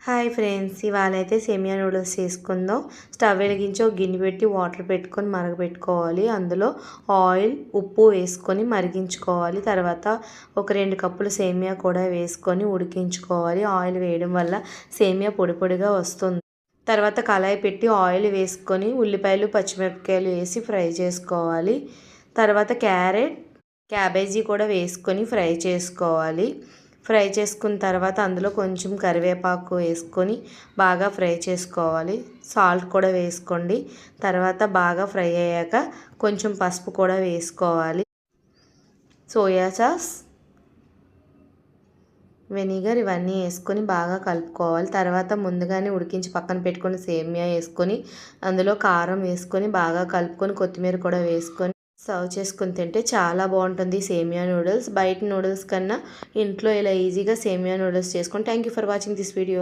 Hi friends, ఇవాళ అయితే సేమియా నూడిల్స్ చేసుకుందాం. స్టవ్ వెలిగించి ఒక గిన్నె పెట్టి వాటర్ పెట్టుకొని మరగపెట్టుకోవాలి. అందులో ఆయిల్, ఉప్పు వేసుకొని మరిగించుకోవాలి. తర్వాత ఒక 2 కప్పులు సేమియా కూడా వేసుకొని ఉడికించుకోవాలి. ఆయిల్ వేయడం వల్ల సేమియా పొడి పొడిగా వస్తుంది. తర్వాత కళాయి పెట్టి ఆయిల్ వేసుకొని ఉల్లిపాయలు, పచ్చిమిరపకాయలు వేసి ఫ్రై చేసుకోవాలి. తర్వాత క్యాబేజీ కూడా వేసుకొని ఫ్రై చేసుకోవాలి. ఫ్రై చేసుకున్న తర్వాత అందులో కొంచెం కరివేపాకు వేసుకొని బాగా ఫ్రై చేసుకోవాలి. సాల్ట్ కూడా వేసుకోండి. తర్వాత బాగా ఫ్రై అయ్యాక కొంచెం పసుపు కూడా వేసుకోవాలి. సోయా సాస్, వెనిగర్ ఇవన్నీ వేసుకొని బాగా కలుపుకోవాలి. తర్వాత ముందుగానే ఉడికించి పక్కన పెట్టుకొని సేమియా వేసుకొని అందులో కారం వేసుకొని బాగా కలుపుకొని కొత్తిమీర కూడా వేసుకొని సర్వ్ చేసుకొని తింటే చాలా బాగుంటుంది సేమియా నూడిల్స్. బయట నూడిల్స్ కన్నా ఇంట్లో ఇలా ఈజీగా సేమియా నూడిల్స్ చేసుకోండి. Thank you for watching this video.